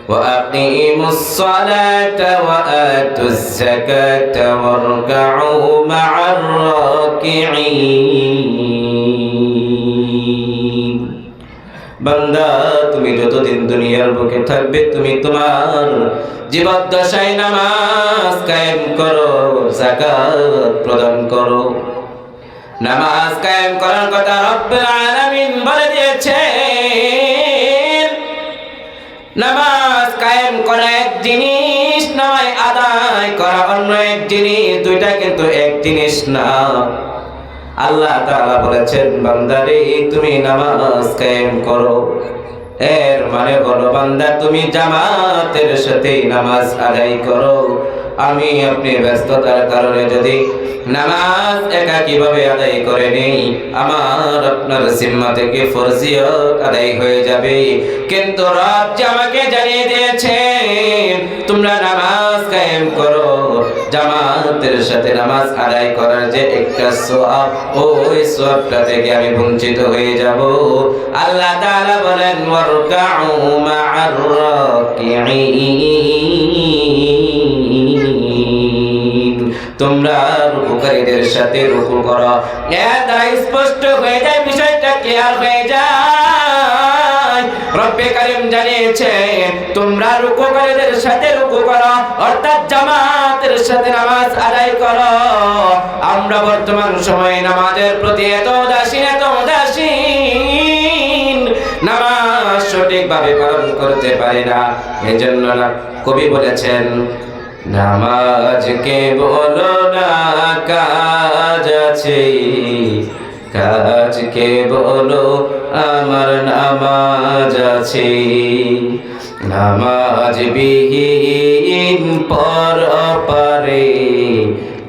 وأقيموا الصلاة وآتوا الزكاة واركعوا مع الراكعين বান্দা তুমি যতদিন দুনিয়ার বুকে থাকবে তুমি তোমার জীবদ্দশায় নামাজ কায়েম করো, যাকাত প্রদান করো। নামাজ কায়েম করার কথা রব্বুল আলামিন বলে দিয়েছেন। নামাজ কায়েম করা এক জিনিস নয়, আদায় করা অন্য এক জিনিস, দুইটা কিন্তু এক জিনিস না। আল্লাহ তাআলা বলেছেন বান্দারে তুমি নামাজ কায়েম করো, এর মানে হলো বান্দা তুমি জামাতের সাথে নামাজ আদায় করো। আমি আপনি ব্যস্ততার কারণে যদি নামাজ একাকীভাবে আদায় করে নেই, আমার আপনার জিম্মা থেকে ফরজিয়ত আদায় হয়ে যাবে। কিন্তু রব যে আমাকে জানিয়ে দিয়েছেন তোমরা নামাজ কায়েম করো, জামাতের সাথে নামাজ আদায় করার যে একটা সওয়াব, ওই সওয়াবটা থেকে আমি বঞ্চিত হয়ে যাব। আল্লাহ তাআলা বলেন ওয়ারকাউ মা'আর রাকিঈন, তোমরা রুকুকারীদের সাথে রুকু করো। এর দ্বারা স্পষ্ট হয়ে যায়, বিষয়টা ক্লিয়ার হয়ে যায়। রব্বে কারীম জানিয়েছেন তোমরা রুকুকারীদের সাথে রুকু করো, অর্থাৎ জামাতের সাথে নামাজ আদায় করো। আমরা বর্তমান সময়ে নামাজের প্রতি এত উদাসীন, নামাজ সঠিকভাবে পালন করতে পারি না। এজন্য কবি বলেছেন নামাজ কেবল না কাজ আছে, কাজ কেবল আমার নামাজ আছে। নামাজ বিহীন পর পারে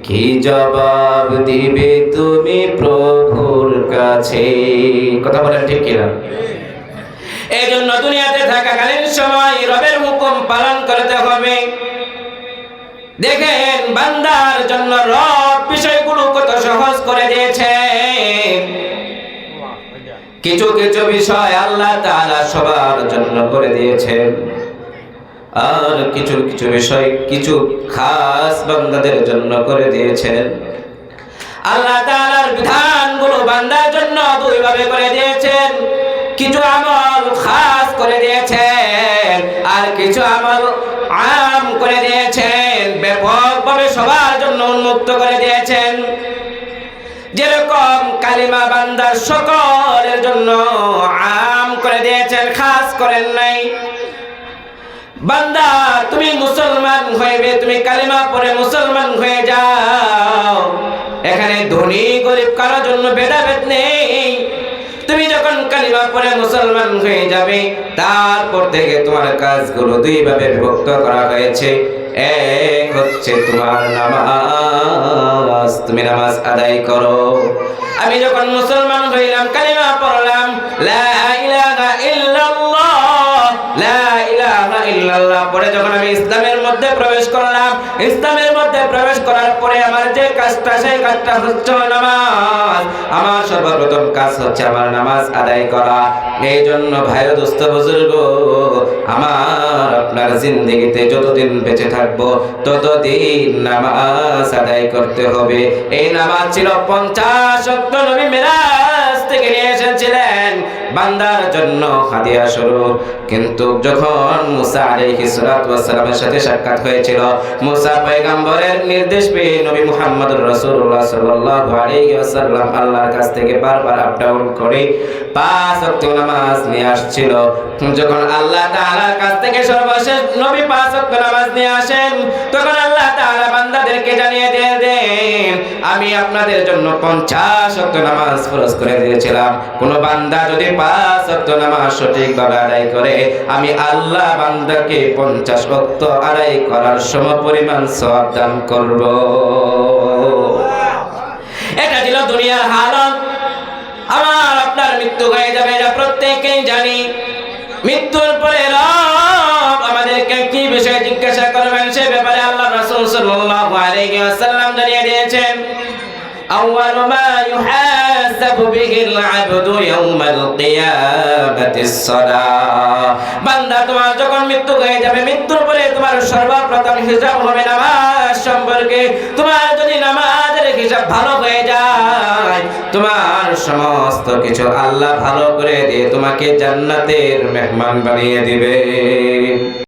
কি জবাব দিবে তুমি প্রভুর কাছে? কথা বলেন ঠিক কিনা? এই জন্য দুনিয়াতে থাকাকালীন সময় রবের হুকুম পালন করতে হবে। দেখেন বান্দার জন্য রব বিষয়গুলো কত সহজ করে দিয়েছে। কিছু কিছু বিষয় আল্লাহ তাআলা সবার জন্য করে দিয়েছেন, আর কিছু কিছু বিষয় কিছু খাস বান্দাদের জন্য করে দিয়েছেন। আল্লাহ তাআলার বিধানগুলো বান্দার জন্য দুইভাবে করে দিয়েছেন। কিছু আমল খাস করে দিয়েছেন, আর কিছু আমল আম করে দিয়েছেন, ব্যাপকভাবে সবার জন্য উন্মুক্ত করে দিয়েছেন। যেরকম কালিমা বান্দার সকলের জন্য আম করে দিয়েছেন, খাস করেন নাই। বান্দা তুমি মুসলমান হইবে, তুমি কালিমা পড়ে মুসলমান হয়ে যাও, এখানে ধনী গরিব কারোর জন্য ভেদাভেদ নেই। তুমি যখন কালিমা পড়ে মুসলমান হয়ে যাবে, তারপর থেকে তোমার কাজগুলো দুইভাবে বিভক্ত করা হয়েছে। এক হচ্ছে তোমার নামাজ, তুমি নামাজ আদায় করো। আমি যখন মুসলমান হইলাম, কালিমা পড়লাম লা ইলাহা ইল্লাল্লাহ, লা ইলাহা ইল্লাল্লাহ পরে যখন আমি ইসলামের মধ্যে প্রবেশ করলাম, ইসলামের মধ্যে প্রবেশ করার পরে আমার যে কাজটা, সেই কাজটা হচ্ছে নামাজ। আমার সর্বপ্রথম কাজ হচ্ছে আমার নামাজ আদায় করা। এই জন্য ভাই ও দোস্ত বুজুর্গ, আমার আপনার জিন্দেগিতে যতদিন বেঁচে থাকবো ততদিন নামাজ আদায় করতে হবে। এই নামাজ ছিল 50 ওয়াক্ত নবী মিরাজ থেকে নিয়ে এসেছিলেন বান্দার জন্য হাদিয়া স্বরূপ। কিন্তু যখন মুসা আলাইহিস সালাতু ওয়াস সালামের সাথে সাক্ষাৎ হয়েছিল, মুসা পয়গম্বরের নির্দেশ পেয়ে নবী মুহাম্মদুর রাসূলুল্লাহ সাল্লাল্লাহু আলাইহি ওয়াসাল্লাম আল্লাহর কাছ থেকে বারবার আপ ডাউন করে 5 ওয়াক্ত নামাজ নিয়ে আসছিল। যখন আল্লাহ তাআলার কাছ থেকে সর্বশেষ নবী 5 ওয়াক্ত নামাজ নিয়ে আসেন, তখন আল্লাহ তাআলা বান্দাদেরকে জানিয়ে দেন আমি আপনাদের জন্য 50 ওয়াক্ত নামাজ ফরজ করে দিয়েছিলাম। কোন বান্দা যদি 5 ওয়াক্ত নামাজ সঠিকভাবে আদায় করে, আমি আল্লাহ বান্দাকে 50 ওয়াক্ত আদায় করার সমপরিমাণ সওয়াব দান করব। এটা ছিল দুনিয়ার হালত। আমার আপনার মৃত্যু হয়ে যাবে, এটা প্রত্যেকেই জানি। মৃত্যুর পরে রব আমাদেরকে কি বিষয়ে জিজ্ঞাসা করবেন, সে ব্যাপারে আল্লাহ রাসূল সাল্লাল্লাহু আলাইহি ওয়াসাল্লাম জানিয়ে দিয়েছেন আউয়ালু মা ইউহাসাবু বিহিল আবদু ইয়াউমাল কিয়ামাতিস সালাহ। বান্দা তোমার যখন মৃত্যু হয়ে যাবে, মৃত্যুর পরে তোমার সর্বপ্রথম হিসাব হবে নামাজ সম্পর্কে। তোমার যদি নামাজের হিসাব ভালো হয়ে যায়, তোমার সমস্ত কিছু আল্লাহ ভালো করে দিয়ে তোমাকে জান্নাতের মেহমান বানিয়ে দিবে।